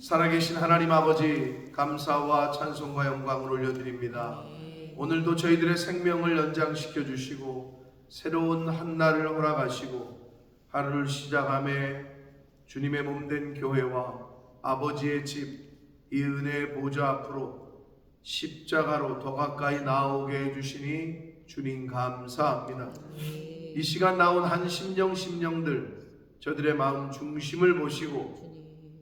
살아계신 하나님 아버지, 감사와 찬송과 영광을 올려드립니다. 오늘도 저희들의 생명을 연장시켜 주시고 새로운 한날을 허락하시고 하루를 시작함에 주님의 몸된 교회와 아버지의 집, 이 은혜의 보좌 앞으로 십자가로 더 가까이 나오게 해주시니 주님 감사합니다. 이 시간 나온 한 심령들 저들의 마음 중심을 보시고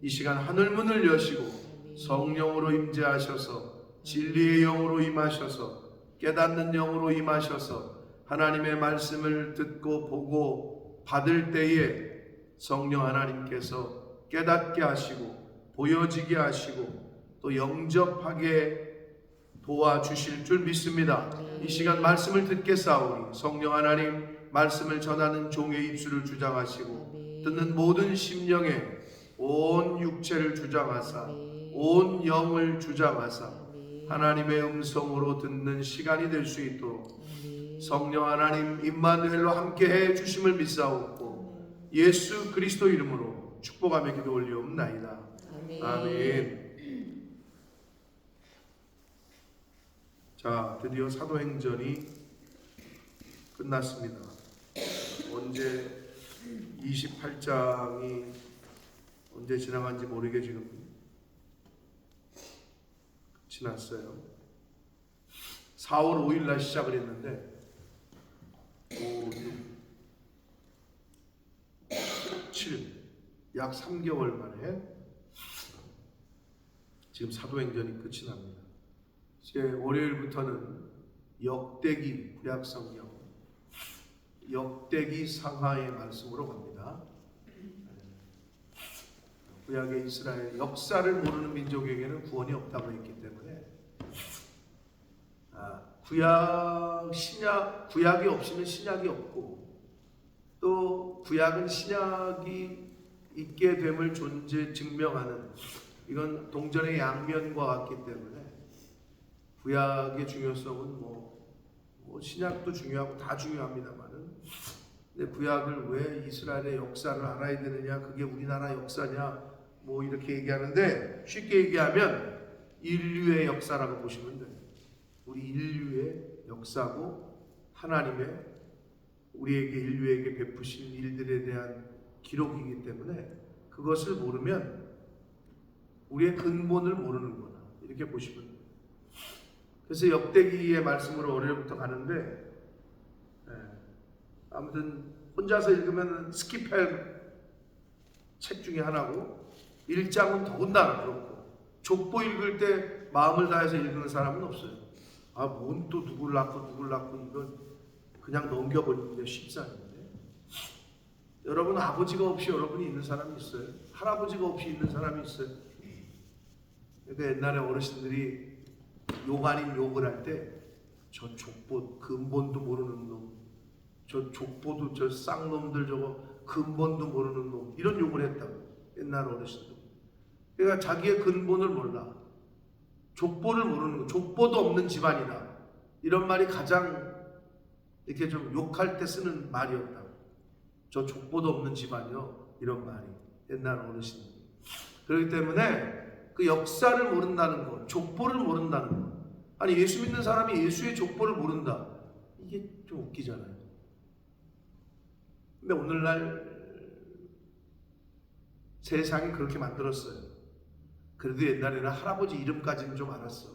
이 시간 하늘문을 여시고 성령으로 임재하셔서 진리의 영으로 임하셔서 깨닫는 영으로 임하셔서 하나님의 말씀을 듣고 보고 받을 때에 성령 하나님께서 깨닫게 하시고 보여지게 하시고 또 영접하게 도와주실 줄 믿습니다. 이 시간 말씀을 듣겠사오니 성령 하나님 말씀을 전하는 종의 입술을 주장하시고 듣는 모든 심령에 온 육체를 주장하사 온 영을 주장하사 하나님의 음성으로 듣는 시간이 될 수 있도록 성령 하나님 임마누엘로 함께해 주심을 믿사옵고 예수 그리스도 이름으로 축복하며 기도 올리옵나이다. 아멘. 자, 드디어 사도행전이 끝났습니다. 언제 28장이 언제 지나간지 모르게 지금 지났어요. 4월 5일 날 시작을 했는데 5, 6, 7, 약 3개월 만에 지금 사도행전이 끝이 납니다. 이제 월요일부터는 역대기 구약성경, 역대기 상하의 말씀으로 갑니다. 구약의 이스라엘 역사를 모르는 민족에게는 구원이 없다고 했기 때문에 구약이 없이는 신약이 없고 또 구약은 신약이 있게 됨을 증명하는 이건 동전의 양면과 같기 때문에 구약의 중요성은 뭐 신약도 중요하고 다 중요합니다만은 근데 구약을 왜 이스라엘의 역사를 알아야 되느냐, 그게 우리나라 역사냐 뭐 이렇게 얘기하는데 쉽게 얘기하면 인류의 역사라고 보시면 돼요. 우리 인류의 역사고 하나님의 우리에게 인류에게 베푸신 일들에 대한 기록이기 때문에 그것을 모르면 우리의 근본을 모르는구나 이렇게 보시면 돼요. 그래서 역대기의 말씀으로 월요일부터 가는데 아무튼 혼자서 읽으면 스킵할 책 중에 하나고 1장은 더군다나 그렇고 족보 읽을 때 마음을 다해서 읽는 사람은 없어요. 뭔 또 누굴 낳고 이건 그냥 넘겨버리는데 쉽지 않은데 여러분 아버지가 없이 여러분이 있는 사람이 있어요? 할아버지가 없이 있는 사람이 있어요? 그러니까 옛날에 어르신들이 욕 아닌 욕을 할 때 저 족보 근본도 모르는 놈, 저 족보도 저 쌍놈들 저거 근본도 모르는 놈 이런 욕을 했다고 옛날 어르신들. 그러니까 자기의 근본을 몰라. 족보를 모르는 거. 족보도 없는 집안이다. 이런 말이 가장 이렇게 좀 욕할 때 쓰는 말이었다. 저 족보도 없는 집안이요. 이런 말이 옛날 어르신들. 그렇기 때문에 그 역사를 모른다는 거, 족보를 모른다는 거. 아니 예수 믿는 사람이 예수의 족보를 모른다. 이게 좀 웃기잖아요. 근데 오늘날 세상이 그렇게 만들었어요. 그래도 옛날에는 할아버지 이름까지는 좀 알았어.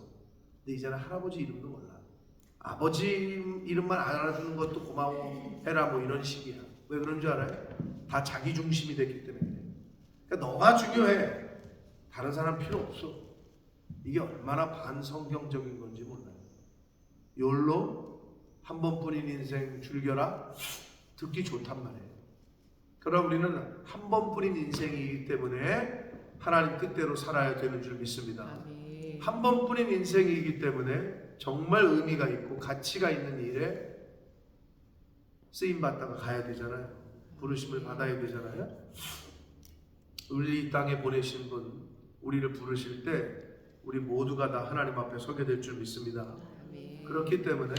근데 이제는 할아버지 이름도 몰라. 아버지 이름만 알아주는 것도 고마워 해라 뭐 이런 식이야. 왜 그런 줄 알아요? 다 자기 중심이 됐기 때문에. 그러니까 너가 중요해. 다른 사람 필요 없어. 이게 얼마나 반성경적인 건지 몰라요. 욜로 한 번뿐인 인생 즐겨라 듣기 좋단 말이에요. 그러나 우리는 한 번뿐인 인생이기 때문에 하나님 뜻대로 살아야 되는 줄 믿습니다. 한 번뿐인 인생이기 때문에 정말 의미가 있고 가치가 있는 일에 쓰임받다가 가야 되잖아요. 부르심을 받아야 되잖아요. 우리 이 땅에 보내신 분, 우리를 부르실 때 우리 모두가 다 하나님 앞에 서게 될 줄 믿습니다. 그렇기 때문에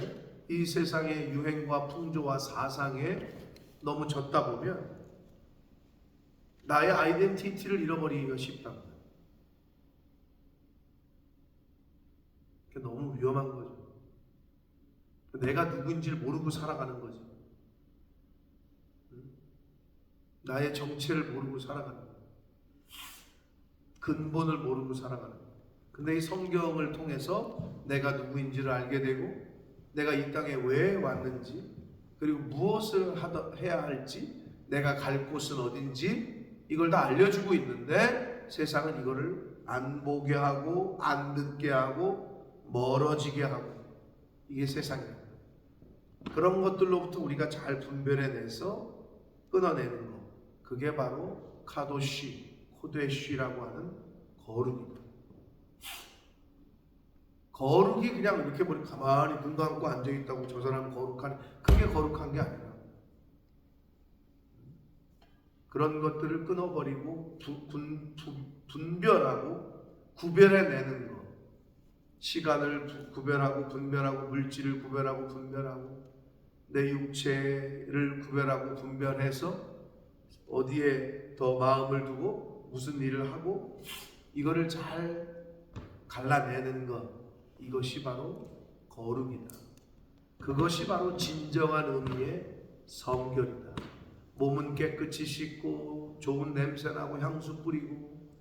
이 세상의 유행과 풍조와 사상에 너무 젖다 보면 나의 아이덴티티를 잃어버리기가 쉽답니다. 그게 너무 위험한 거죠. 내가 누구인지를 모르고 살아가는 거지. 나의 정체를 모르고 살아가는 거야. 근본을 모르고 살아가는 거야. 근데 이 성경을 통해서 내가 누구인지를 알게 되고 내가 이 땅에 왜 왔는지 그리고 무엇을 해야 할지 내가 갈 곳은 어딘지 이걸 다 알려주고 있는데 세상은 이거를 안 보게 하고 안 듣게 하고 멀어지게 하고 이게 세상이에요. 그런 것들로부터 우리가 잘 분별해내서 끊어내는 것 그게 바로 카도시, 코데시라고 하는 거룩입니다. 거룩이 그냥 이렇게 보니 가만히 눈 감고 앉아있다고 저 사람은 거룩하네. 그게 거룩한 게 아니라 그런 것들을 끊어버리고 분별하고 구별해내는 것. 시간을 구별하고 분별하고 물질을 구별하고 분별하고 내 육체를 구별하고 분별해서 어디에 더 마음을 두고 무슨 일을 하고 이거를 잘 갈라내는 것 이것이 바로 거룩이다. 그것이 바로 진정한 의미의 성결이다. 몸은 깨끗이 씻고 좋은 냄새나고 향수 뿌리고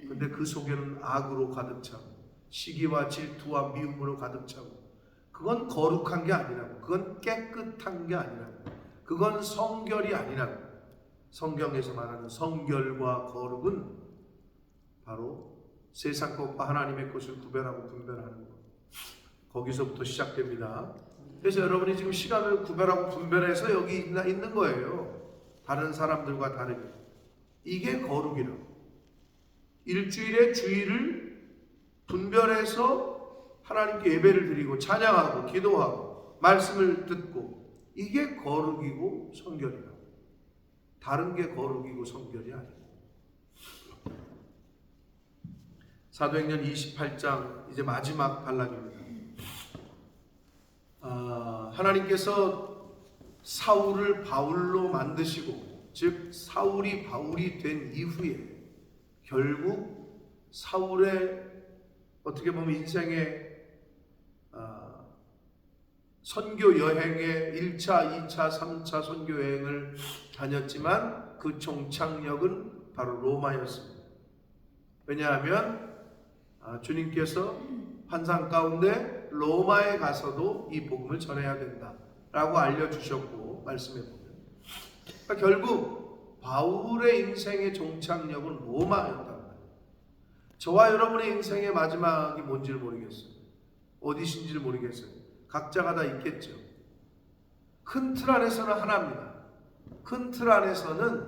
근데 그 속에는 악으로 가득 차고 시기와 질투와 미움으로 가득 차고 그건 거룩한 게 아니라고 그건 깨끗한 게 아니라고 그건 성결이 아니라고 성경에서 말하는 성결과 거룩은 바로 세상 것과 하나님의 것을 구별하고 분별하는 것 거기서부터 시작됩니다. 그래서 여러분이 지금 시간을 구별하고 분별해서 여기 있는 거예요. 다른 사람들과 다르게 이게 거룩이라고 일주일에 주일을 분별해서 하나님께 예배를 드리고 찬양하고 기도하고 말씀을 듣고 이게 거룩이고 성결이라고 다른 게 거룩이고 성결이 아니고 사도행전 28장 이제 마지막 단락입니다. 하나님께서 사울을 바울로 만드시고 즉 사울이 바울이 된 이후에 결국 사울의 어떻게 보면 인생의 선교 여행의 1차, 2차, 3차 선교 여행을 다녔지만 그 종착역은 바로 로마였습니다. 왜냐하면 주님께서 환상 가운데 로마에 가서도 이 복음을 전해야 된다라고 알려주셨고 말씀해 보면 그러니까 결국 바울의 인생의 종착역은 로마였다는 거예요. 저와 여러분의 인생의 마지막이 뭔지를 모르겠어요. 어디신지를 모르겠어요. 각자가 다 있겠죠. 큰 틀 안에서는 하나입니다. 큰 틀 안에서는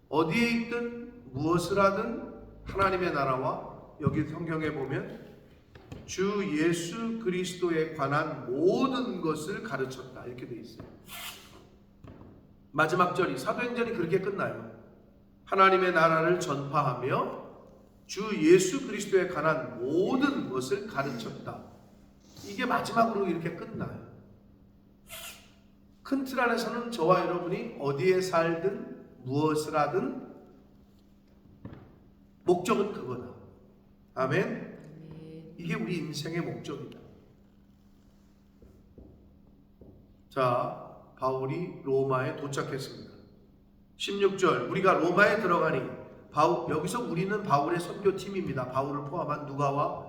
어디에 있든 무엇을 하든 하나님의 나라와 여기 성경에 보면 주 예수 그리스도에 관한 모든 것을 가르쳤다 이렇게 돼 있어요. 마지막 절이 사도행전이 그렇게 끝나요. 하나님의 나라를 전파하며 주 예수 그리스도에 관한 모든 것을 가르쳤다. 이게 마지막으로 이렇게 끝나요. 큰 틀 안에서는 저와 여러분이 어디에 살든 무엇을 하든 목적은 그거다. 아멘. 이게 우리 인생의 목적이다. 자, 바울이 로마에 도착했습니다. 16절 우리가 로마에 들어가니 여기서 우리는 바울의 선교팀입니다. 바울을 포함한 누가와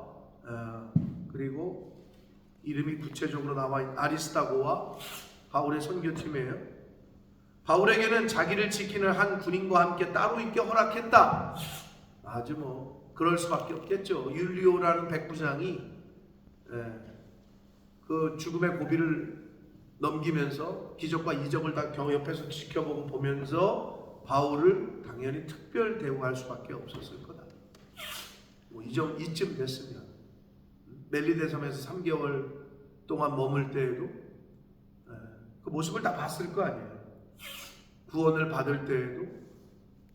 그리고 이름이 구체적으로 나와 있는 아리스타고와 바울의 선교팀이에요. 바울에게는 자기를 지키는 한 군인과 함께 따로 있게 허락했다. 아주 그럴 수밖에 없겠죠. 율리오라는 백부장이 그 죽음의 고비를 넘기면서 기적과 이적을 다 옆에서 지켜보고 보면서 바울을 당연히 특별 대우할 수밖에 없었을 거다. 이쯤 됐으면 멜리데 섬에서 3개월 동안 머물 때에도 그 모습을 다 봤을 거 아니에요. 구원을 받을 때에도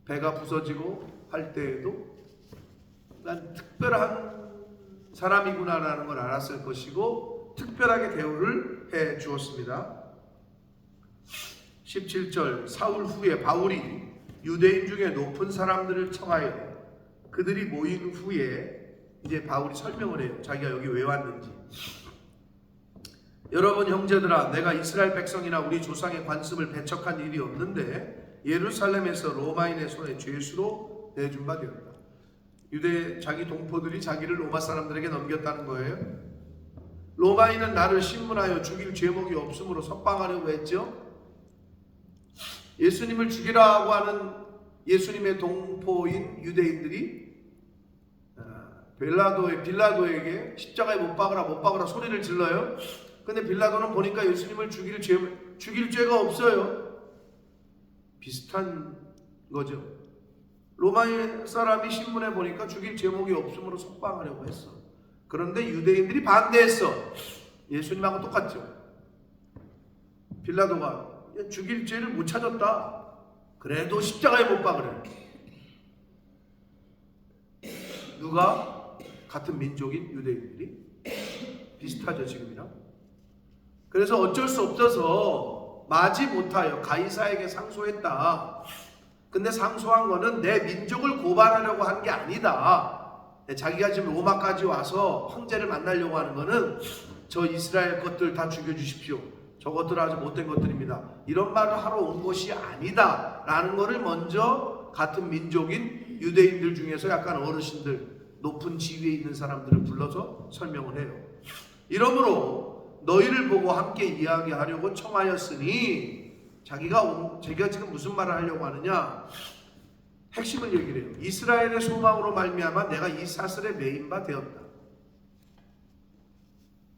배가 부서지고 할 때에도 난 특별한 사람이구나라는 걸 알았을 것이고 특별하게 대우를 해 주었습니다. 17절 사울 후에 바울이 유대인 중에 높은 사람들을 청하여 그들이 모인 후에 이제 바울이 설명을 해요. 자기가 여기 왜 왔는지. 여러분 형제들아, 내가 이스라엘 백성이나 우리 조상의 관습을 배척한 일이 없는데 예루살렘에서 로마인의 손에 죄수로 내준 바 되었다. 유대 자기 동포들이 자기를 로마 사람들에게 넘겼다는 거예요. 로마인은 나를 신문하여 죽일 죄목이 없으므로 석방하려고 했죠. 예수님을 죽이라고 하는 예수님의 동포인 유대인들이 빌라도에게 십자가에 못 박으라 소리를 질러요. 근데 빌라도는 보니까 예수님을 죽일 죄가 없어요. 비슷한 거죠. 로마의 사람이 신문에 보니까 죽일 제목이 없으므로 석방하려고 했어. 그런데 유대인들이 반대했어. 예수님하고 똑같죠. 빌라도가 죽일 죄를 못 찾았다. 그래도 십자가에 못 박으래. 누가? 같은 민족인 유대인들이. 비슷하죠 지금이랑. 그래서 어쩔 수 없어서 마지 못하여 가이사에게 상소했다. 근데 상소한 거는 내 민족을 고발하려고 한 게 아니다. 자기가 지금 로마까지 와서 황제를 만나려고 하는 거는 저 이스라엘 것들 다 죽여주십시오. 저것들 아주 못된 것들입니다. 이런 말을 하러 온 것이 아니다 라는 거를 먼저 같은 민족인 유대인들 중에서 약간 어르신들, 높은 지위에 있는 사람들을 불러서 설명을 해요. 이러므로 너희를 보고 함께 이야기하려고 청하였으니, 자기가 지금 무슨 말을 하려고 하느냐, 핵심을 얘기를 해요. 이스라엘의 소망으로 말미암아 내가 이 사슬에 매인 바 되었다.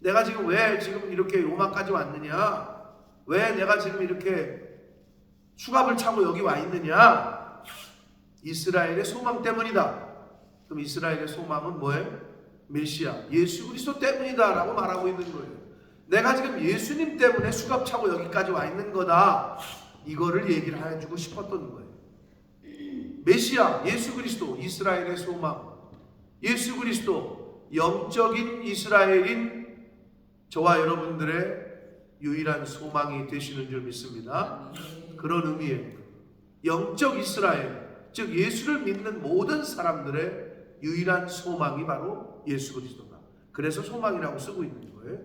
내가 지금 왜 지금 이렇게 로마까지 왔느냐, 왜 내가 지금 이렇게 수갑을 차고 여기 와 있느냐, 이스라엘의 소망 때문이다. 그럼 이스라엘의 소망은 뭐예요? 메시아, 예수 그리스도 때문이다 라고 말하고 있는 거예요. 내가 지금 예수님 때문에 수갑 차고 여기까지 와 있는 거다, 이거를 얘기를 해주고 싶었던 거예요. 메시아, 예수 그리스도, 이스라엘의 소망, 예수 그리스도, 영적인 이스라엘인 저와 여러분들의 유일한 소망이 되시는 줄 믿습니다. 그런 의미예요. 영적 이스라엘, 즉 예수를 믿는 모든 사람들의 유일한 소망이 바로 예수 그리스도다. 그래서 소망이라고 쓰고 있는 거예요.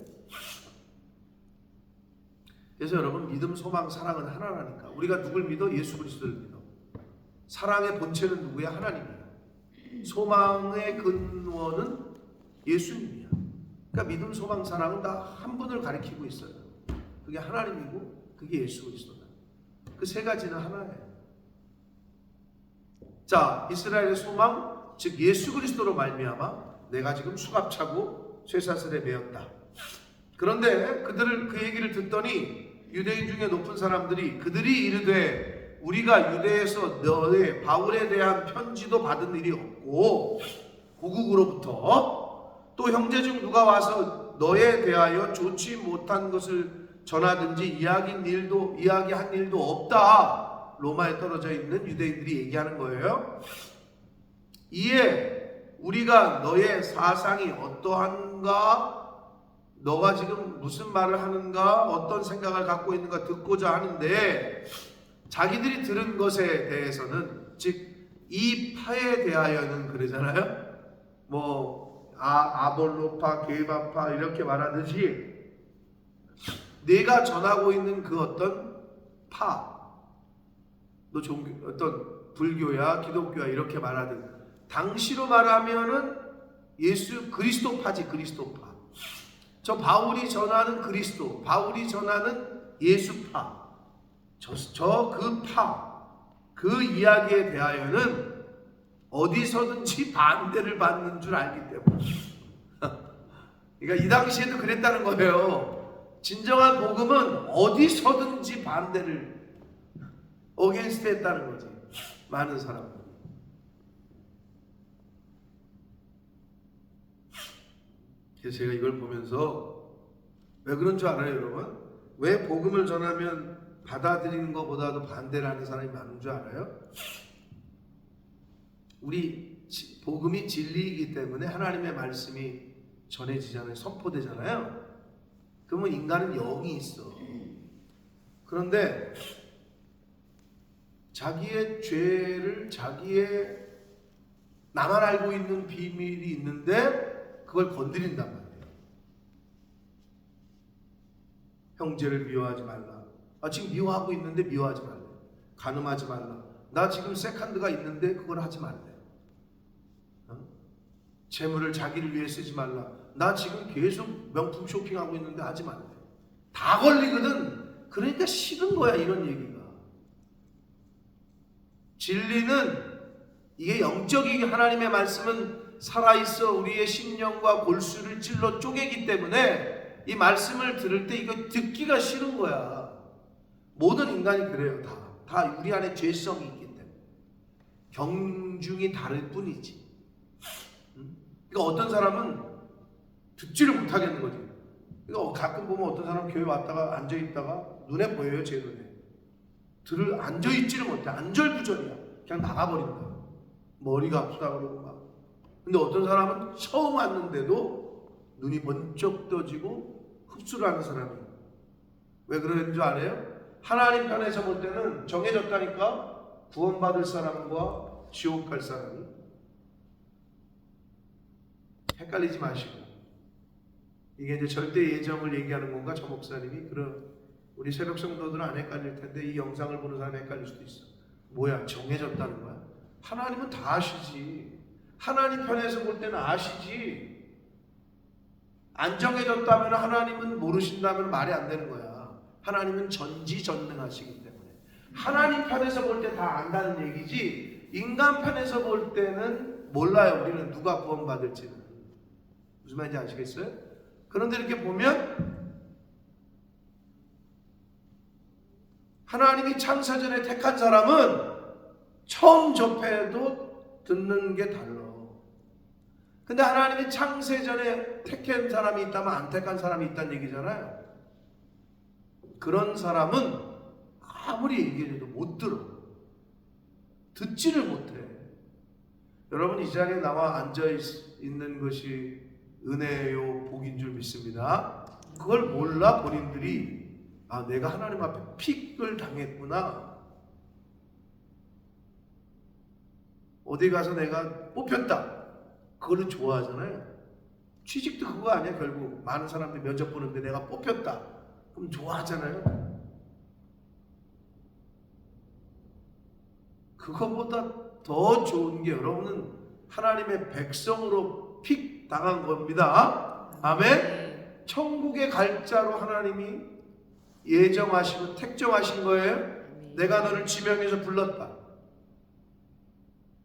그래서 여러분, 믿음, 소망, 사랑은 하나라니까. 우리가 누굴 믿어? 예수 그리스도를 믿어. 사랑의 본체는 누구야? 하나님이야. 소망의 근원은 예수님이야. 그러니까 믿음, 소망, 사랑은 다 한 분을 가리키고 있어요. 그게 하나님이고 그게 예수 그리스도다. 그 세 가지는 하나예요. 자, 이스라엘의 소망, 즉 예수 그리스도로 말미암아 내가 지금 수갑 차고 쇠사슬에 매었다. 그런데 그 얘기를 듣더니 유대인 중에 높은 사람들이 그들이 이르되 우리가 유대에서 너의 바울에 대한 편지도 받은 일이 없고 고국으로부터 또 형제 중 누가 와서 너에 대하여 좋지 못한 것을 전하든지 이야기한 일도 없다. 로마에 떨어져 있는 유대인들이 얘기하는 거예요. 이에 우리가 너의 사상이 어떠한가, 너가 지금 무슨 말을 하는가, 어떤 생각을 갖고 있는가 듣고자 하는데, 자기들이 들은 것에 대해서는, 즉 이 파에 대하여는 그러잖아요. 아볼로파, 게바파 이렇게 말하듯이 내가 전하고 있는 그 어떤 파, 너 어떤 불교야 기독교야 이렇게 말하듯, 당시로 말하면은 예수 그리스도파지, 그리스도파. 저 바울이 전하는 그리스도, 바울이 전하는 예수파, 그 파, 그 이야기에 대하여는 어디서든지 반대를 받는 줄 알기 때문에. 그러니까 이 당시에도 그랬다는 거예요. 진정한 복음은 어디서든지 반대를 어게인스트 했다는 거지, 많은 사람들. 그래서 제가 이걸 보면서 왜 그런 줄 알아요, 여러분? 왜 복음을 전하면 받아들이는 것보다도 반대를 하는 사람이 많은 줄 알아요? 우리 복음이 진리이기 때문에 하나님의 말씀이 전해지잖아요. 선포되잖아요. 그러면 인간은 영이 있어. 그런데 자기의 죄를 나만 알고 있는 비밀이 있는데 그걸 건드린단 말이에요. 형제를 미워하지 말라. 지금 미워하고 있는데 미워하지 말래. 간음하지 말라. 나 지금 세컨드가 있는데 그걸 하지 말래. 재물을 자기를 위해 쓰지 말라. 나 지금 계속 명품 쇼핑하고 있는데 하지 말래. 다 걸리거든. 그러니까 싫은 거야, 이런 얘기가. 진리는 이게 영적이게 하나님의 말씀은 살아있어 우리의 심령과 골수를 찔러 쪼개기 때문에 이 말씀을 들을 때 이거 듣기가 싫은 거야. 모든 인간이 그래요. 다 우리 안에 죄성이 있기 때문에. 경중이 다를 뿐이지. 그러니까 어떤 사람은 듣지를 못하겠는 거지. 그러니까 가끔 보면 어떤 사람 교회 왔다가 앉아있다가 눈에 보여요. 제 눈에. 앉아있지를 못해. 안절부절이야. 그냥 나가버린다. 머리가 아프다 그러고 막. 근데 어떤 사람은 처음 왔는데도 눈이 번쩍 떠지고 흡수를 하는 사람이. 왜 그러는 줄 알아요? 하나님 편에서 볼 때는 정해졌다니까. 구원받을 사람과 지옥 갈 사람이. 헷갈리지 마시고. 이게 이제 절대 예정을 얘기하는 건가? 저 목사님이. 그럼 우리 새벽 성도들은 안 헷갈릴 텐데 이 영상을 보는 사람이 헷갈릴 수도 있어. 뭐야, 정해졌다는 거야? 하나님은 다 아시지. 하나님 편에서 볼 때는 아시지. 안 정해졌다면, 하나님은 모르신다면 말이 안 되는 거야. 하나님은 전지전능하시기 때문에. 하나님 편에서 볼 때 다 안다는 얘기지, 인간 편에서 볼 때는 몰라요. 우리는 누가 구원받을지는. 무슨 말인지 아시겠어요? 그런데 이렇게 보면 하나님이 창세전에 택한 사람은 처음 접해도 듣는 게 달라. 근데 하나님이 창세전에 택한 사람이 있다면 안 택한 사람이 있다는 얘기잖아요. 그런 사람은 아무리 얘기해도 못 들어. 듣지를 못해. 여러분, 이 자리에 나와 앉아있는 것이 은혜요 복인 줄 믿습니다. 그걸 몰라 본인들이 내가 하나님 앞에 픽을 당했구나. 어디 가서 내가 뽑혔다. 그거를 좋아하잖아요. 취직도 그거 아니야. 결국 많은 사람들이 면접 보는데 내가 뽑혔다. 그럼 좋아하잖아요. 그거보다 더 좋은 게 여러분은 하나님의 백성으로 픽 당한 겁니다. 아멘. 천국의 갈자로 하나님이 예정하시고 택정하신 거예요. 내가 너를 지명해서 불렀다.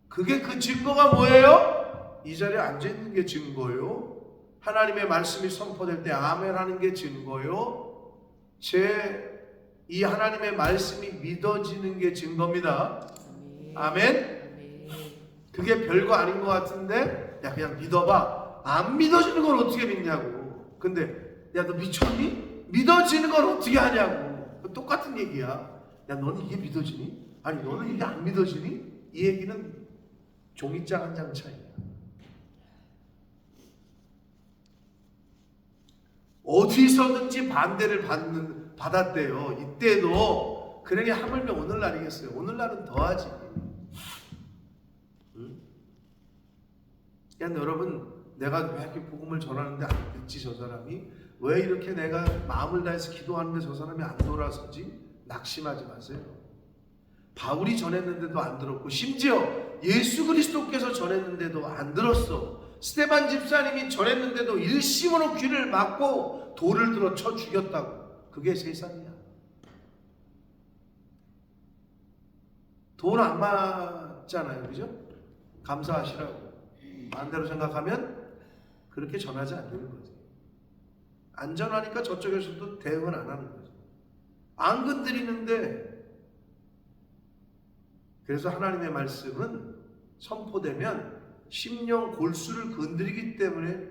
그게 그 증거가 뭐예요? 이 자리에 앉아있는 게 증거요. 하나님의 말씀이 선포될 때 아멘 하는 게 증거요. 이 하나님의 말씀이 믿어지는 게 증거입니다. 아멘. 그게 별거 아닌 것 같은데 그냥 믿어봐. 안 믿어지는 걸 어떻게 믿냐고. 근데 너 미쳤니? 믿어지는 걸 어떻게 하냐고. 똑같은 얘기야. 너는 이게 믿어지니? 아니 너는 이게 안 믿어지니? 이 얘기는 종이장 한 장 차이야. 어디서든지 반대를 받았대요. 이때도. 그러니 하물며 오늘날이겠어요. 오늘날은 더하지. 여러분, 내가 왜 이렇게 복음을 전하는데 안 듣지 저 사람이? 왜 이렇게 내가 마음을 다해서 기도하는데 저 사람이 안 돌아서지? 낙심하지 마세요. 바울이 전했는데도 안 들었고, 심지어 예수 그리스도께서 전했는데도 안 들었어. 스데반 집사님이 전했는데도 일심으로 귀를 막고 돌을 들어 쳐 죽였다고. 그게 세상이야. 돈 안 맞잖아요, 그죠? 감사하시라고. 반대로 생각하면 그렇게 전하지 않는 거지. 안전하니까 저쪽에서도 대응을 안 하는 거지. 안 건드리는데. 그래서 하나님의 말씀은 선포되면 심령 골수를 건드리기 때문에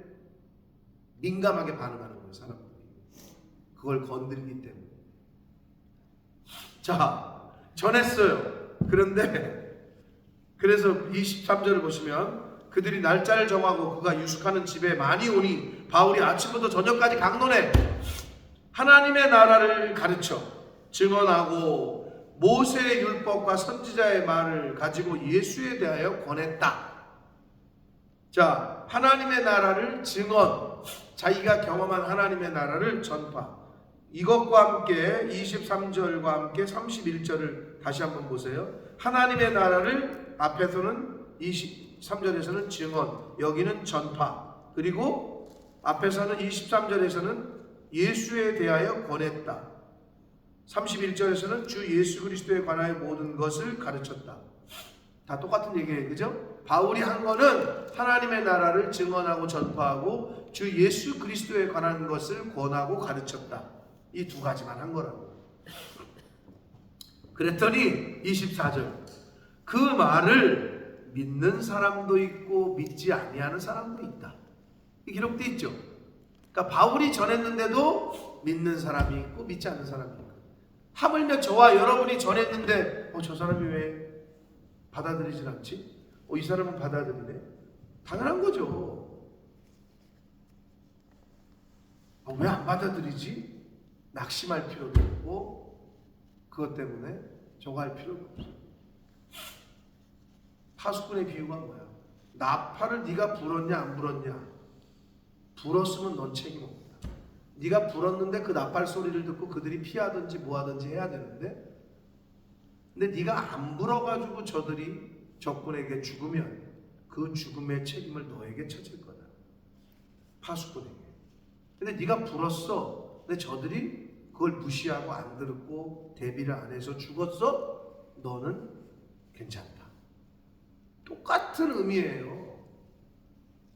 민감하게 반응하는 거예요, 사람들이. 그걸 건드리기 때문에. 자, 전했어요. 그래서 23절을 보시면 그들이 날짜를 정하고 그가 유숙하는 집에 많이 오니 바울이 아침부터 저녁까지 강론해 하나님의 나라를 가르쳐 증언하고 모세의 율법과 선지자의 말을 가지고 예수에 대하여 권했다. 자, 하나님의 나라를 증언, 자기가 경험한 하나님의 나라를 전파. 이것과 함께 23절과 함께 31절을 다시 한번 보세요. 하나님의 나라를 앞에서는 23절에서는 증언, 여기는 전파. 그리고 앞에서는 23절에서는 예수에 대하여 권했다. 31절에서는 주 예수 그리스도에 관하여 모든 것을 가르쳤다. 다 똑같은 얘기예요. 그죠? 바울이 한 거는 하나님의 나라를 증언하고 전파하고 주 예수 그리스도에 관한 것을 권하고 가르쳤다. 이 두 가지만 한 거라고. 그랬더니 24절, 그 말을 믿는 사람도 있고 믿지 아니하는 사람도 있다. 기록되어 있죠. 그러니까 바울이 전했는데도 믿는 사람이 있고 믿지 않는 사람이 있고, 하물며 저와 여러분이 전했는데 저 사람이 왜 받아들이진 않지? 이 사람은 받아들이네. 당연한 거죠. 왜 안 받아들이지? 낙심할 필요도 없고 그것 때문에 저거 할 필요도 없어. 파수꾼의 비유가 뭐야? 나팔을 네가 불었냐 안 불었냐? 불었으면 넌 책임 없다. 네가 불었는데 그 나팔 소리를 듣고 그들이 피하든지 뭐하든지 해야 되는데, 근데 네가 안 불어가지고 저들이 적군에게 죽으면 그 죽음의 책임을 너에게 쳐질 거다. 파수꾼에게. 근데 네가 불었어. 근데 저들이 그걸 무시하고 안 들었고 대비를 안 해서 죽었어. 너는 괜찮다. 똑같은 의미예요.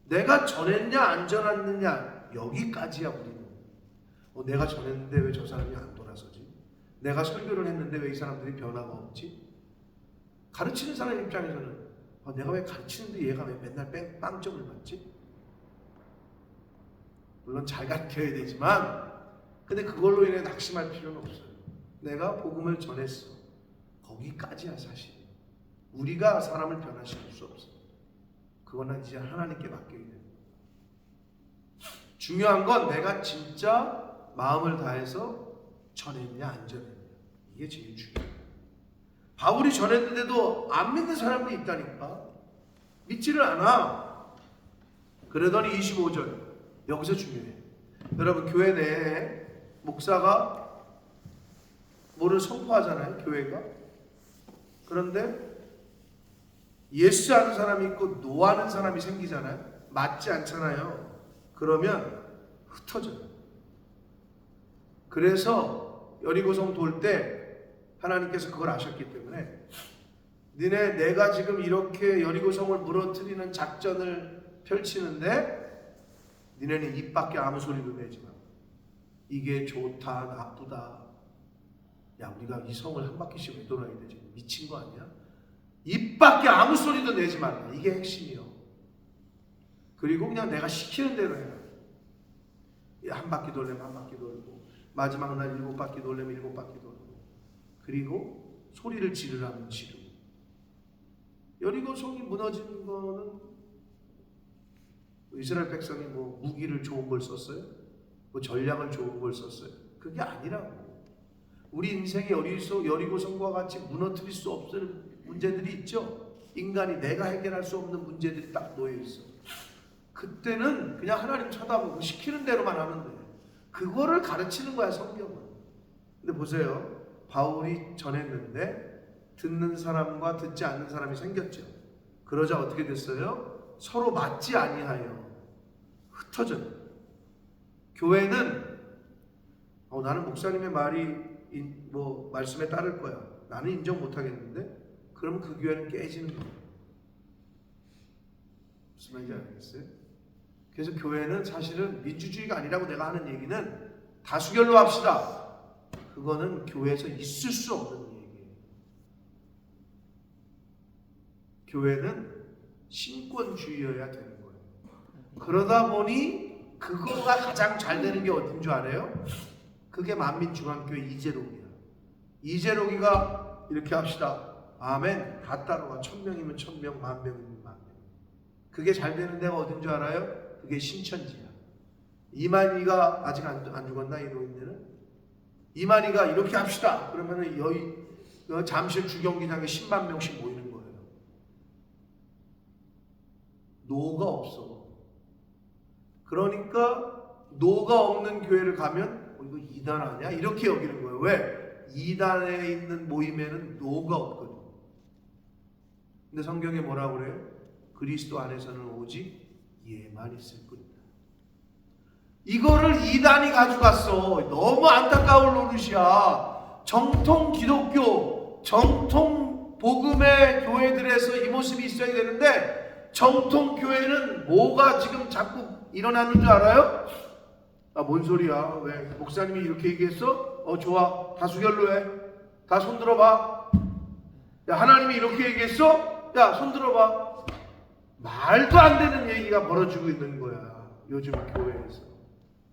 내가 전했냐 안 전했느냐 여기까지야. 우리는 내가 전했는데 왜 저 사람이 안 돌아서지? 내가 설교를 했는데 왜 이 사람들이 변화가 없지? 가르치는 사람 입장에서는 내가 왜 가르치는데 얘가 왜 맨날 빵점을 받지? 물론 잘 가르쳐야 되지만, 근데 그걸로 인해 낙심할 필요는 없어요. 내가 복음을 전했어. 거기까지야 사실. 우리가 사람을 변화시킬 수 없어. 그거는 이제 하나님께 맡겨야 돼요. 중요한 건 내가 진짜 마음을 다해서 전했냐 안 전했냐. 이게 제일 중요해요. 바울이 전했는데도 안 믿는 사람도 있다니까. 믿지를 않아. 그러더니 25절. 여기서 중요해. 여러분, 교회 내에 목사가 뭐를 선포하잖아요. 교회가. 그런데 예스 하는 사람이 있고 노 하는 사람이 생기잖아요. 맞지 않잖아요. 그러면 흩어져요. 그래서 여리고성 돌 때 하나님께서 그걸 아셨기 때문에 내가 지금 이렇게 여리고성을 무너뜨리는 작전을 펼치는데 니네는 입 밖에 아무 소리도 내지 마. 이게 좋다 나쁘다. 야, 우리가 이 성을 한 바퀴씩 왜 돌아야 되지? 미친 거 아니야? 입 밖에 아무 소리도 내지 말라. 이게 핵심이요. 그리고 그냥 내가 시키는 대로 해라. 한 바퀴 돌려면 한 바퀴 돌고, 마지막 날 7바퀴 돌려면 7바퀴 돌고, 그리고 소리를 지르라면 지르고. 여리고성이 무너진 거는 이스라엘 백성이 뭐 무기를 좋은 걸 썼어요? 뭐 전략을 좋은 걸 썼어요? 그게 아니라고. 우리 인생의 여리고성과 같이 무너뜨릴 수 없을 문제들이 있죠. 인간이 내가 해결할 수 없는 문제들이 딱 놓여 있어. 그때는 그냥 하나님 쳐다보고 시키는 대로만 하면 돼. 그거를 가르치는 거야, 성경은. 근데 보세요. 바울이 전했는데 듣는 사람과 듣지 않는 사람이 생겼죠. 그러자 어떻게 됐어요? 서로 맞지 아니하여 흩어져요. 교회는 나는 목사님의 말이 뭐 말씀에 따를 거야. 나는 인정 못 하겠는데, 그러면 그 교회는 깨지는 거예요. 무슨 말인지 알겠어요? 그래서 교회는 사실은 민주주의가 아니라고 내가 하는 얘기는 다수결로 합시다. 그거는 교회에서 있을 수 없는 얘기예요. 교회는 신권주의여야 되는 거예요. 그러다 보니 그거가 가장 잘 되는 게 어딘 줄 알아요? 그게 만민중앙교회 이재록이야. 이재록이가 이렇게 합시다. 아멘. 다 따라와. 1000명이면 1000명, 10,000명이면 10,000명. 그게 잘 되는 데가 어딘 줄 알아요? 그게 신천지야. 이만희가 아직 안 죽었나, 이 노인네는? 이만희가 이렇게 합시다. 그러면은 여기 잠실 주경기장에 10만 명씩 모이는 거예요. 노가 없어. 그러니까 노가 없는 교회를 가면 이거 이단 아니야? 이렇게 여기는 거예요. 왜? 이단에 있는 모임에는 노가 없거든. 근데 성경에 뭐라고 그래요? 그리스도 안에서는 오직 예만 있을 뿐이다. 이거를 이단이 가져갔어. 너무 안타까울 노릇이야. 정통 기독교, 정통 복음의 교회들에서 이 모습이 있어야 되는데 정통 교회는 뭐가 지금 자꾸 일어나는 줄 알아요? 아, 뭔 소리야? 왜? 목사님이 이렇게 얘기했어? 좋아. 다수결로 해. 다 손들어봐. 야, 하나님이 이렇게 얘기했어? 야, 손들어봐. 말도 안 되는 얘기가 벌어지고 있는 거야. 요즘 교회에서.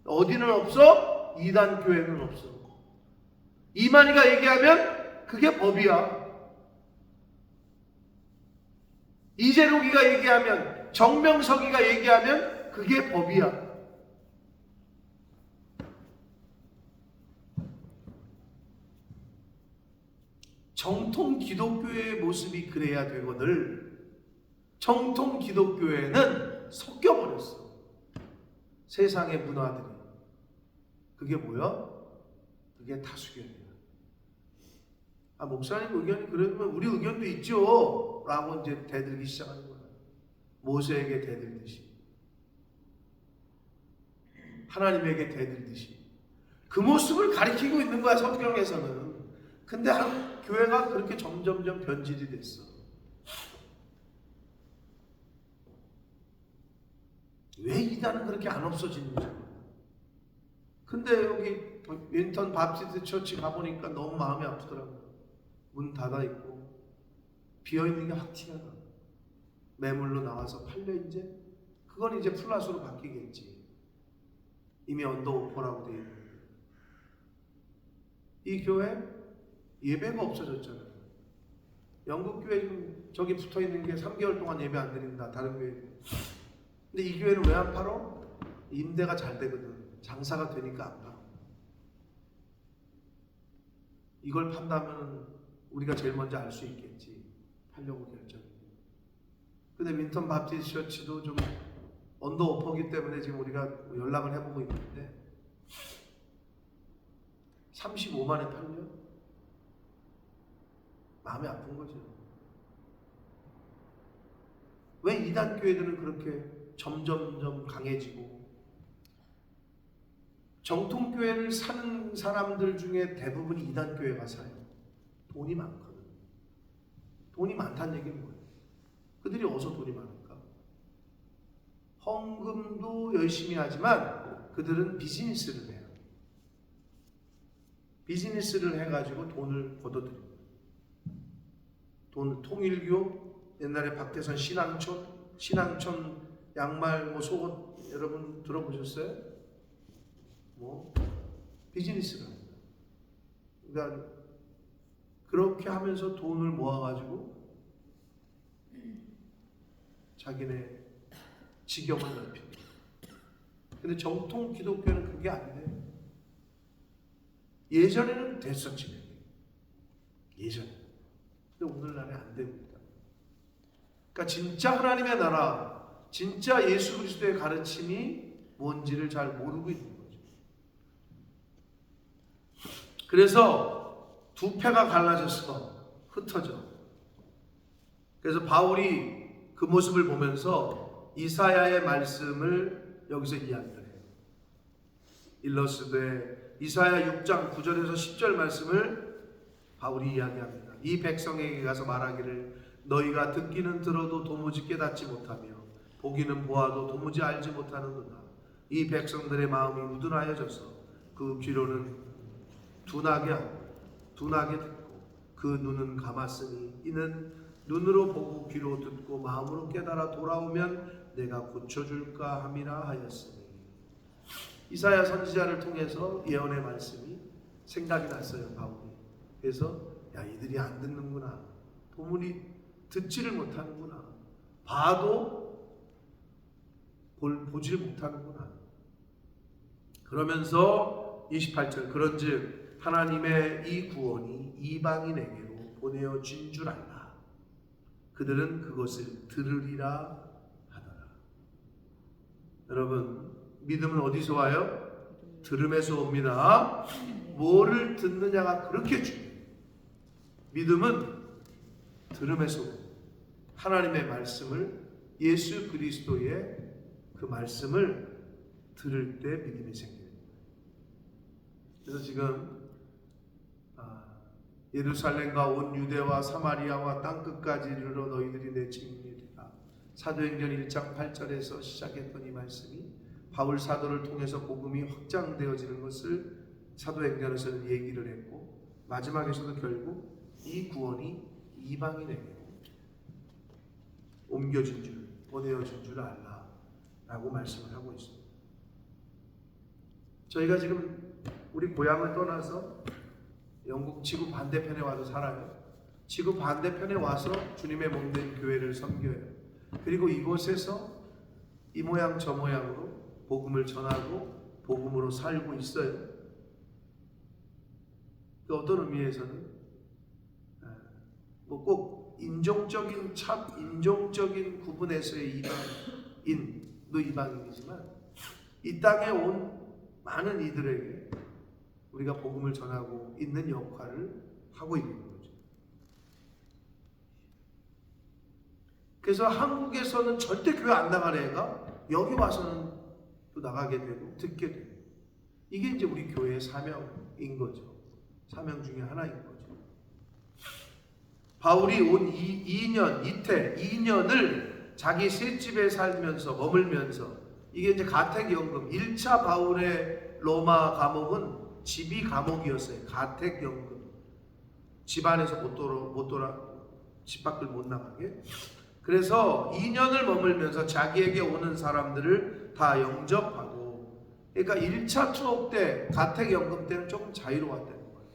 어디는 없어? 이단 교회는 없어. 이만희가 얘기하면 그게 법이야. 이재록이가 얘기하면, 정명석이가 얘기하면 그게 법이야. 정통 기독교의 모습이 그래야 되거늘 정통 기독교회는 섞여버렸어. 세상의 문화들이. 그게 뭐야? 그게 다수결이야. 아, 목사님 의견이 그러면 우리 의견도 있죠 라고 이제 대들기 시작하는 거야. 모세에게 대들듯이, 하나님에게 대들듯이 그 모습을 가리키고 있는 거야, 성경에서는. 근데 한 교회가 그렇게 점점점 변질이 됐어. 왜 이단은 그렇게 안 없어지는지. 근데 여기 윈턴 바프티스트 처치 가보니까 너무 마음이 아프더라고요. 문 닫아 있고 비어있는 게 확 티가 나. 매물로 나와서 팔려. 이제 그건 이제 플라스로 바뀌겠지. 이미 언더 오퍼라고 되어 있는데. 이 교회 예배가 없어졌잖아요. 영국 교회 지금 저기 붙어 있는 게 3개월 동안 예배 안 드린다. 다른 교회. 근데 이 교회는 왜 안 팔어? 임대가 잘 되거든. 장사가 되니까 안 팔어. 이걸 판다면 우리가 제일 먼저 알 수 있겠지. 팔려고 결정이. 근데 민턴 바프티스트 처치도 좀 언더 오퍼기 때문에 지금 우리가 연락을 해보고 있는데 35만에 팔려? 마음이 아픈 거죠. 왜 이단 교회들은 그렇게 점점점 강해지고, 정통교회를 사는 사람들 중에 대부분이 이단 교회 가서 사요. 돈이 많거든. 돈이 많다는 얘기는 뭐예요? 그들이 어디서 돈이 많을까? 헌금도 열심히 하지만 그들은 비즈니스를 해요. 비즈니스를 해가지고 돈을 걷어들여요. 돈, 통일교, 옛날에 박대선 신앙촌 양말, 속옷 여러분 들어보셨어요? 비즈니스를 합니다. 그러니까 그렇게 하면서 돈을 모아가지고 자기네 직역을 넓힙니다. 근데 정통 기독교는 그게 안 돼요. 예전에는 됐었지. 예전에. 근데 오늘날에 안 됩니다. 그러니까 진짜 하나님의 나라, 진짜 예수 그리스도의 가르침이 뭔지를 잘 모르고 있는 거죠. 그래서 두 패가 갈라졌어. 흩어져. 그래서 바울이 그 모습을 보면서 이사야의 말씀을 여기서 이야기를 해요. 일러스되 이사야 6장 9절에서 10절 말씀을 바울이 이야기합니다. 이 백성에게 가서 말하기를 너희가 듣기는 들어도 도무지 깨닫지 못하며 보기는 보아도 도무지 알지 못하는도다. 이 백성들의 마음이 우둔하여져서 그 귀로는 둔하게 듣고 그 눈은 감았으니 이는 눈으로 보고 귀로 듣고 마음으로 깨달아 돌아오면 내가 고쳐줄까 함이라 하였으니. 이사야 선지자를 통해서 예언의 말씀이 생각이 났어요, 바울이. 그래서 야, 이들이 안 듣는구나. 도무지 듣지를 못하는구나. 봐도 보지를 못하는구나. 그러면서 28절 그런즉 하나님의 이 구원이 이방인에게로 보내어진 줄 알라. 그들은 그것을 들으리라 하더라. 여러분, 믿음은 어디서 와요? 들음에서 옵니다. 뭐를 듣느냐가 그렇게 중요해요. 믿음은 들음에서 옵니다. 하나님의 말씀을, 예수 그리스도의 그 말씀을 들을 때 믿음이 생깁니다. 그래서 지금 예루살렘과 온 유대와 사마리아와 땅끝까지 이르러 너희들이 내 증인이 되라. 사도행전 1장 8절에서 시작했던 이 말씀이 바울 사도를 통해서 복음이 확장되어지는 것을 사도행전에서는 얘기를 했고, 마지막에서도 결국 이 구원이 이방인에게 옮겨진 줄, 보내어진 줄 알라 라고 말씀을 하고 있습니다. 저희가 지금 우리 고향을 떠나서 영국 지구 반대편에 와서 살아요. 지구 반대편에 와서 주님의 몸된 교회를 섬겨요. 그리고 이곳에서 이 모양 저 모양으로 복음을 전하고 복음으로 살고 있어요. 그 어떤 의미에서는 뭐 꼭 인종적인 구분에서의 이방인도 이방인이지만 이 땅에 온 많은 이들에게 우리가 복음을 전하고 있는 역할을 하고 있는 거죠. 그래서 한국에서는 절대 교회 안 나가는 애가 여기 와서는 또 나가게 되고 듣게 되고, 이게 이제 우리 교회의 사명인 거죠. 사명 중에 하나인 거죠. 바울이 온 2년을 자기 셋집에 살면서 머물면서, 이게 이제 가택연금, 1차 바울의 로마 감옥은 집이 감옥이었어요. 가택연금. 집안에서 집 밖을 못 나가게. 그래서 2년을 머물면서 자기에게 오는 사람들을 다 영접하고, 그러니까 1차 투옥 때, 가택연금 때는 조금 자유로웠다는 거예요.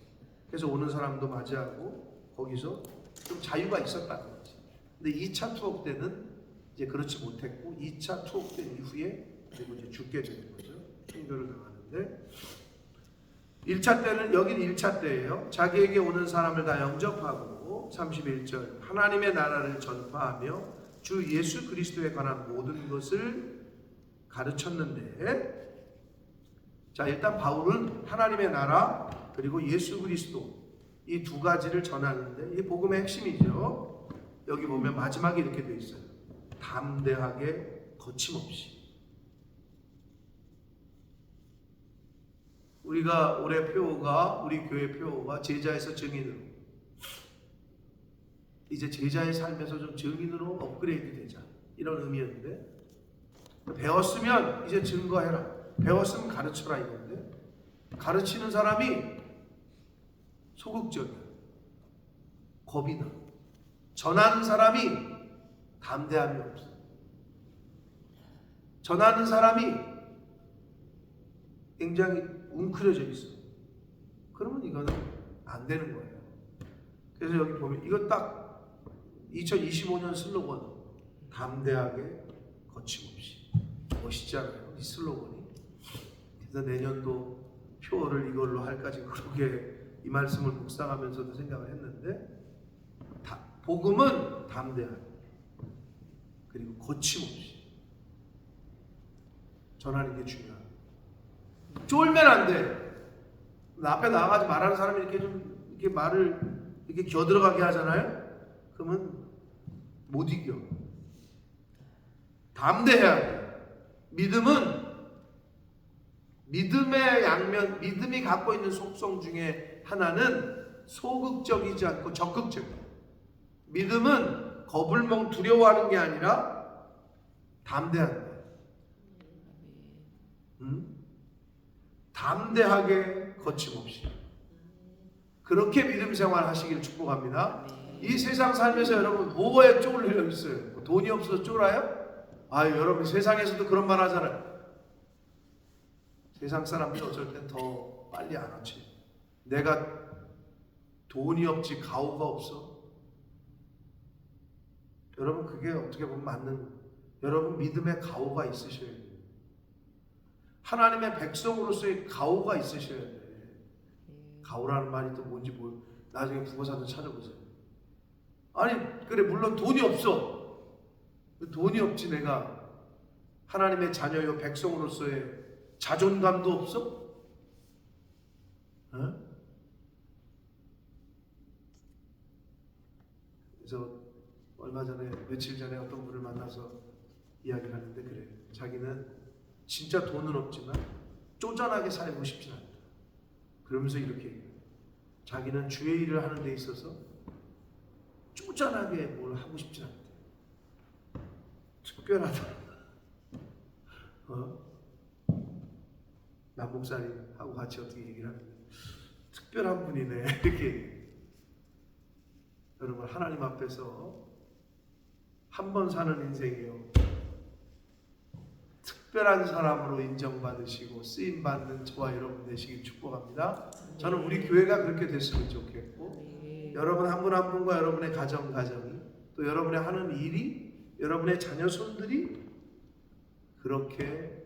그래서 오는 사람도 맞이하고 거기서 좀 자유가 있었다는 거지. 근데 2차 투옥 때는 이제 그렇지 못했고, 2차 투옥 때 이후에 그리고 이제 죽게 되는 거죠. 순교를 당하는데, 1차 때는, 여긴 1차 때예요. 자기에게 오는 사람을 다 영접하고, 31절, 하나님의 나라를 전파하며 주 예수 그리스도에 관한 모든 것을 가르쳤는데, 자, 일단 바울은 하나님의 나라 그리고 예수 그리스도 이 두 가지를 전하는데, 이게 복음의 핵심이죠. 여기 보면 마지막에 이렇게 돼 있어요. 담대하게 거침없이. 우리가 올해 표어가, 우리 교회 표어가 제자에서 증인으로, 이제 제자의 삶에서 좀 증인으로 업그레이드 되자, 이런 의미였는데, 배웠으면 이제 증거해라, 배웠으면 가르쳐라 이건데, 가르치는 사람이 소극적이야, 겁이 나. 전하는 사람이 담대함이 없어. 전하는 사람이 굉장히 웅크려져 있어. 그러면 이거는 안 되는 거예요. 그래서 여기 보면 이거 딱 2025년 슬로건, 담대하게 거침없이. 멋있잖아요, 이 슬로건이. 그래서 내년도 표어를 이걸로 할까 지금 그렇게 이 말씀을 묵상하면서도 생각을 했는데, 복음은 담대하게 그리고 거침없이 전하는 게 중요합니다. 쫄면 안 돼. 앞에 나가가지고 말하는 사람이 이렇게 좀 이렇게 말을 이렇게 겨들어가게 하잖아요. 그러면 못 이겨. 담대해야 돼. 믿음은 믿음의 양면, 믿음이 갖고 있는 속성 중에 하나는 소극적이지 않고 적극적이에요. 믿음은 겁을 먹 두려워하는 게 아니라 담대한 거예요. 담대하게 거침없이. 그렇게 믿음 생활 하시기를 축복합니다. 이 세상 살면서 여러분 뭐에 쫄려 있어요? 돈이 없어서 쫄아요? 여러분 세상에서도 그런 말 하잖아요. 세상 사람들이 어쩔 땐 더 빨리 알아채. 내가 돈이 없지 가오가 없어. 여러분 그게 어떻게 보면 맞는, 여러분 믿음의 가오가 있으셔야 돼요. 하나님의 백성으로서의 가오가 있으셔야 돼요. 가오라는 말이 또 뭔지 나중에 국어사전 찾아보세요. 아니 그래, 물론 돈이 없어. 돈이 없지 내가. 하나님의 자녀요 백성으로서의 자존감도 없어? 어? 그래서 얼마 전에 며칠 전에 어떤 분을 만나서 이야기를 하는데 그래요. 자기는 진짜 돈은 없지만 쪼잔하게 살고 싶진 않다. 그러면서 이렇게 얘기해요. 자기는 주의 일을 하는 데 있어서 쪼잔하게 뭘 하고 싶진 않대. 특별하다. 남 목사님하고 같이 어떻게 얘기를 하는데 특별한 분이네 이렇게. 여러분 하나님 앞에서 한 번 사는 인생이요 특별한 사람으로 인정받으시고 쓰임받는 저와 여러분 되시길 축복합니다. 저는 우리 교회가 그렇게 됐으면 좋겠고 여러분 한 분 한 분과 여러분의 가정이 또 여러분의 하는 일이 여러분의 자녀 손들이 그렇게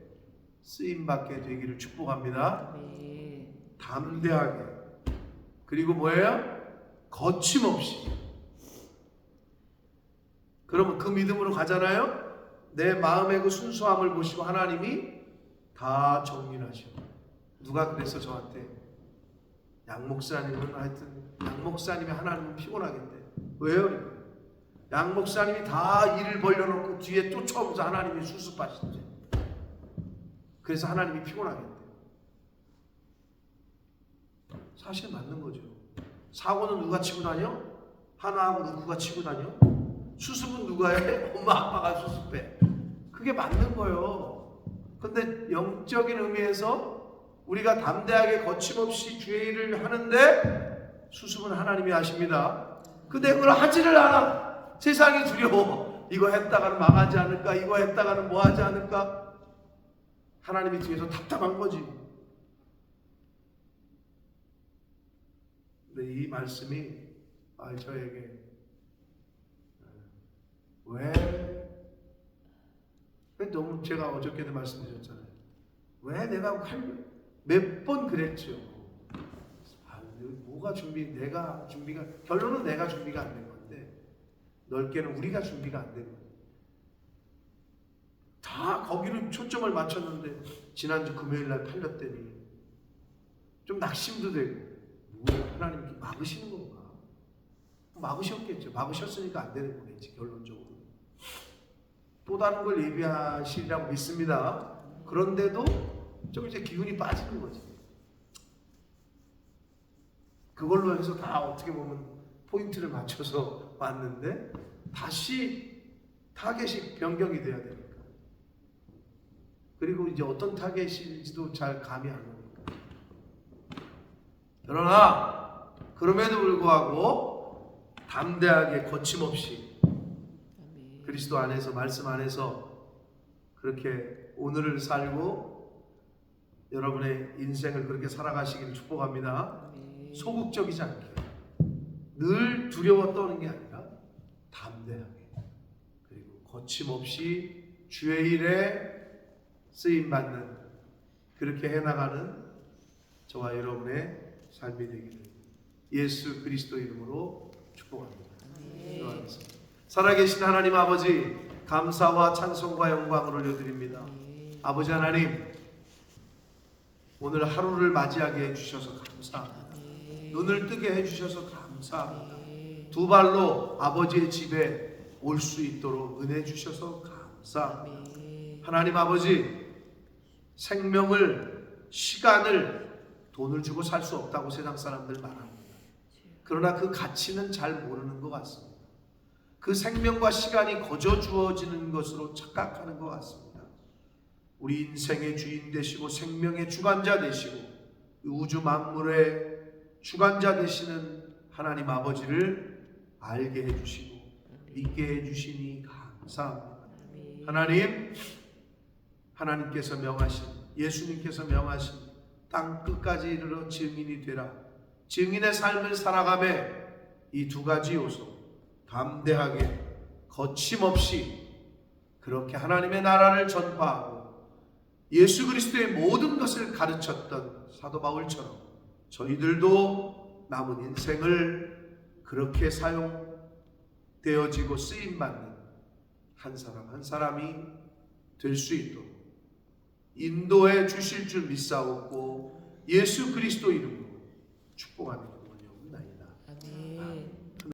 쓰임받게 되기를 축복합니다. 담대하게 그리고 뭐예요? 거침없이. 그러면 그 믿음으로 가잖아요. 내 마음의 그 순수함을 보시고 하나님이 다 정리하셔. 누가 그래서 저한테 양 목사님은 하여튼 양 목사님이 하나님은 피곤하겠대. 왜요? 양 목사님이 다 일을 벌려놓고 뒤에 쫓아오면서 하나님이 수습하신대. 그래서 하나님이 피곤하겠대. 사실 맞는 거죠. 사고는 누가 치고 다녀? 하나하고 누구가 치고 다녀? 수습은 누가 해? 엄마 아빠가 수습해. 그게 맞는 거예요. 근데 영적인 의미에서 우리가 담대하게 거침없이 주의 일을 하는데 수습은 하나님이 하십니다. 근데 그걸 하지를 않아. 세상이 두려워. 이거 했다가는 망하지 않을까? 이거 했다가는 뭐 하지 않을까? 하나님이 뒤에서 답답한 거지. 근데 이 말씀이 저에게 왜 너무 제가 어저께도 말씀드렸잖아요. 왜 내가 몇 번 그랬죠. 뭐가 내가 준비가 결론은 내가 준비가 안 된 건데 넓게는 우리가 준비가 안 된 거예요. 다 거기로 초점을 맞췄는데 지난주 금요일날 팔렸더니 좀 낙심도 되고 하나님이 막으시는 건가? 막으셨겠죠. 막으셨으니까 안 되는 거겠지 결론적으로. 또 다른 걸 예비하시리라고 믿습니다. 그런데도 좀 이제 기운이 빠지는 거지. 그걸로 해서 다 어떻게 보면 포인트를 맞춰서 왔는데 다시 타겟이 변경이 돼야 되니까. 그리고 이제 어떤 타겟인지도 잘 감이 안 오니까. 그러나 그럼에도 불구하고 담대하게 거침없이 그리스도 안에서 말씀 안에서 그렇게 오늘을 살고 여러분의 인생을 그렇게 살아가시기를 축복합니다. 소극적이지 않게 늘 두려워 떠는 게 아니라 담대하게 그리고 거침없이 주의 일에 쓰임받는 그렇게 해나가는 저와 여러분의 삶이 되기를 예수 그리스도 이름으로 축복합니다. 기도하겠습니다. 살아계신 하나님 아버지 감사와 찬송과 영광을 올려드립니다. 아버지 하나님 오늘 하루를 맞이하게 해주셔서 감사합니다. 눈을 뜨게 해주셔서 감사합니다. 두 발로 아버지의 집에 올 수 있도록 은혜 주셔서 감사합니다. 하나님 아버지 생명을 시간을 돈을 주고 살 수 없다고 세상 사람들 말합니다. 그러나 그 가치는 잘 모르는 것 같습니다. 그 생명과 시간이 거저 주어지는 것으로 착각하는 것 같습니다. 우리 인생의 주인 되시고 생명의 주관자 되시고 우주 만물의 주관자 되시는 하나님 아버지를 알게 해주시고 믿게 해주시니 감사합니다. 하나님께서 명하신 예수님께서 명하신 땅 끝까지 이르러 증인이 되라. 증인의 삶을 살아가며 이 두 가지 요소 담대하게 거침없이 그렇게 하나님의 나라를 전파하고 예수 그리스도의 모든 것을 가르쳤던 사도 바울처럼 저희들도 남은 인생을 그렇게 사용되어지고 쓰임받는 한 사람 한 사람이 될 수 있도록 인도해 주실 줄 믿사옵고 예수 그리스도 이름으로 축복합니다.